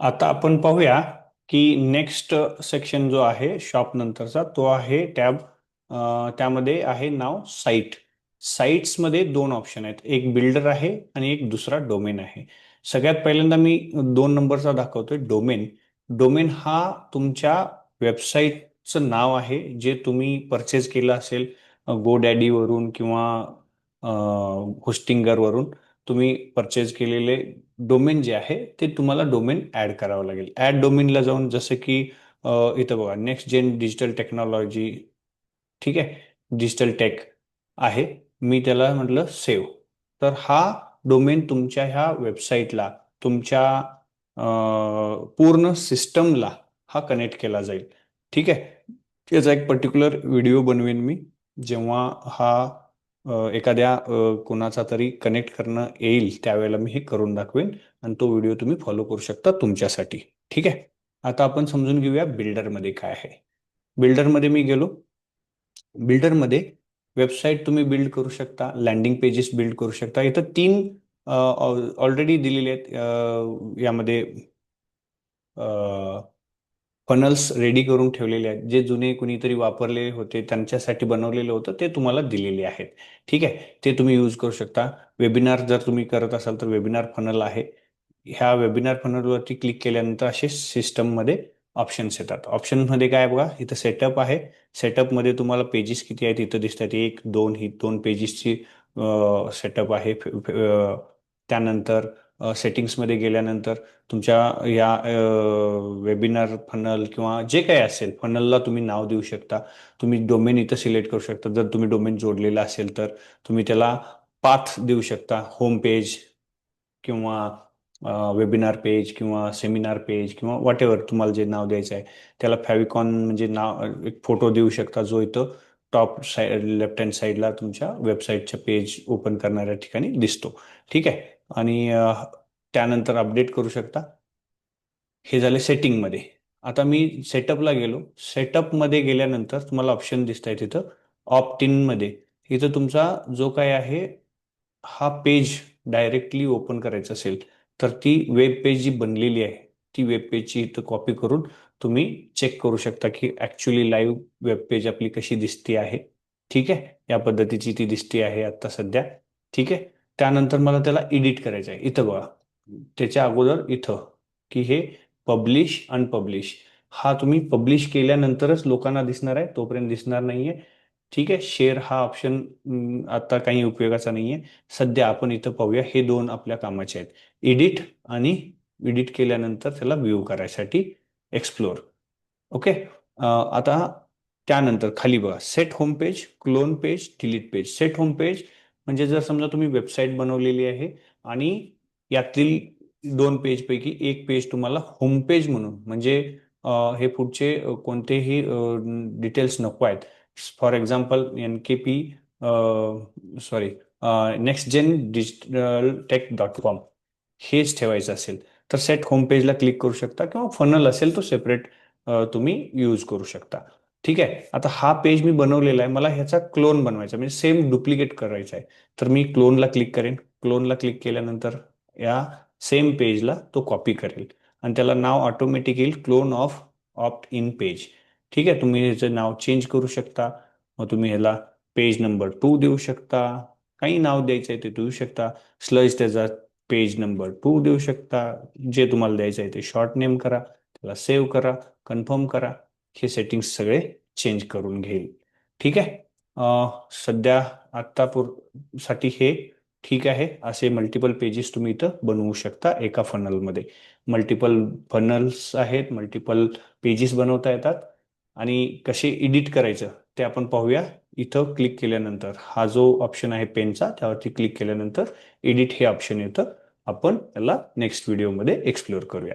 आता आपण पाहूया की नेक्स्ट सेक्शन जो आहे शॉप नंतरचा तो आहे टॅब. त्यामध्ये आहे नाव साईट. साईट्समध्ये दोन ऑप्शन आहेत, एक बिल्डर आहे आणि एक दुसरा डोमेन आहे. सगळ्यात पहिल्यांदा मी 2 नंबरचा दाखवतोय, डोमेन. डोमेन हा तुमच्या वेबसाईटचं नाव आहे जे तुम्ही परचेज केलं असेल GoDaddyवरून किंवा होस्टिंगरवरून तुम्ही परचेज केलेले डोमेन जे आहे ते तुम्हाला डोमेन ऍड करावं लागेल. ऍड डोमेनला जाऊन जसं की इथं बघा, नेक्स्ट जेन डिजिटल टेक्नॉलॉजी, ठीक आहे, डिजिटल टेक आहे. मी त्याला म्हटलं सेव्ह. तर हा डोमेन तुमच्या ह्या वेबसाईटला, तुमच्या पूर्ण सिस्टमला हा कनेक्ट केला जाईल. ठीक आहे. त्याचा एक पर्टिक्युलर व्हिडिओ बनवेन मी, जेव्हा हा एखाद्या कोणाचा तरी कनेक्ट करणं येईल त्यावेळेला मी हे करून दाखवेन आणि तो व्हिडिओ तुम्ही फॉलो करू शकता तुमच्यासाठी. ठीक आहे. आता आपण समजून घेऊया बिल्डरमध्ये काय आहे. बिल्डरमध्ये मी गेलो. बिल्डरमध्ये वेबसाईट तुम्ही बिल्ड करू शकता, लँडिंग पेजेस बिल्ड करू शकता. इथं 3 ऑलरेडी दिलेले आहेत. यामध्ये फनल्स रेडी करून ठेवलेले आहेत, जे जुने कुणीतरी वापरले होते त्यांच्यासाठी बनवलेलं होतं ते तुम्हाला दिलेले आहेत. ठीक आहे. ते तुम्ही यूज करू शकता. वेबिनार जर तुम्ही करत असाल तर वेबिनार फनल आहे. ह्या वेबिनार फनलवरती क्लिक केल्यानंतर असे सिस्टममध्ये ऑप्शन्स येतात. ऑप्शनमध्ये काय बघा, इथं सेटअप आहे. सेटअपमध्ये तुम्हाला पेजेस किती आहेत इथं दिसतात, 1 2, ही 2 पेजेसची सेटअप आहे. त्यानंतर सेटिंग्समध्ये गेल्यानंतर तुमच्या या वेबिनार फनल किंवा जे काही असेल फनलला तुम्ही नाव देऊ शकता. तुम्ही डोमेन इथं सिलेक्ट करू शकता. जर तुम्ही डोमेन जोडलेला असेल तर तुम्ही त्याला पाथ देऊ शकता, होम पेज किंवा वेबिनार पेज किंवा सेमिनार पेज किंवा वॉट एव्हर तुम्हाला जे नाव द्यायचं आहे त्याला फॅविकॉन म्हणजे नाव, एक फोटो देऊ शकता जो इथं टॉप साईड लेफ्ट हँड साईडला तुमच्या वेबसाईटच्या पेज ओपन करणाऱ्या ठिकाणी दिसतो. ठीक आहे. आणि त्यानंतर अपडेट करू शकता. हे झाले सेटिंगमध्ये. आता मी सेटअपला गेलो. सेटअपमध्ये गेल्यानंतर तुम्हाला ऑप्शन दिसत आहे तिथं ऑप्ट इनमध्ये. इथं तुमचा जो काय आहे हा पेज डायरेक्टली ओपन करायचा असेल तर ती वेब पेज जी बनलेली आहे ती वेब पेजची इथं कॉपी करून तुम्ही चेक करू शकता की ॲक्च्युली लाईव्ह वेब पेज आपली कशी दिसते आहे. ठीक आहे. या पद्धतीची ती दिसते आहे आता सध्या. ठीक आहे. त्यानंतर मला त्याला एडिट करायचं आहे. इथं बघा, त्याच्या अगोदर इथं की हे पब्लिश अनपब्लिश, हा तुम्ही पब्लिश केल्यानंतरच लोकांना दिसणार आहे, तोपर्यंत दिसणार नाहीये. ठीक आहे. शेअर हा ऑप्शन आता काही उपयोगाचा नाहीये. सध्या आपण इथं पाहूया, हे दोन आपल्या कामाचे आहेत, एडिट आणि एडिट केल्यानंतर त्याला व्ह्यू करायसाठी एक्सप्लोर. ओके. आता त्यानंतर खाली बघा, set home page, clone page, delete page. Set home page म्हणजे जर समजा तुम्ही वेबसाईट बनवलेली आहे आणि यातील 2 पेज पैकी एक पेज तुम्हाला होम पेज म्हणून, म्हणजे हे पुढचे कोणतेही डिटेल्स नको आहेत. For example NKP, sorry, next gen digital tech .com हेच ठेवायचं असेल तर सेट होम पेजला क्लिक करू शकता किंवा फनल असेल तो सेपरेट तुम्ही यूज करू शकता. ठीक आहे. आता हा पेज मी बनवलेला आहे, मला ह्याचा क्लोन बनवायचा म्हणजे सेम डुप्लिकेट करायचा आहे. तर मी क्लोनला क्लिक करेन. क्लोनला क्लिक केल्यानंतर या सेम पेजला तो कॉपी करेल आणि त्याला नाव ऑटोमॅटिक येईल clone of opt in page. ठीक आहे. तुम्ही ह्याचं नाव चेंज करू शकता. मग तुम्ही ह्याला पेज नंबर 2 देऊ शकता, काही नाव द्यायचं आहे ते देऊ शकता. स्लज त्याचा पेज नंबर 2 देऊ शकता. जे तुम्हाला द्यायचं आहे ते शॉर्ट नेम करा, त्याला सेव्ह करा, कन्फर्म करा. हे सेटिंग्स सगळे चेंज करून घेईल. ठीक आहे. सध्या साठी हे ठीक आहे. असे मल्टिपल पेजेस तुम्ही इथं बनवू शकता एका फनलमध्ये. मल्टिपल फनल्स आहेत, मल्टिपल पेजेस बनवता येतात. आणि कसे एडिट करायचं ते आपण पाहूया. इथं क्लिक केल्यानंतर हा जो ऑप्शन आहे पेनचा त्यावरती क्लिक केल्यानंतर एडिट हे ऑप्शन येतं. आपण त्याला नेक्स्ट व्हिडिओमध्ये एक्सप्लोर करूया.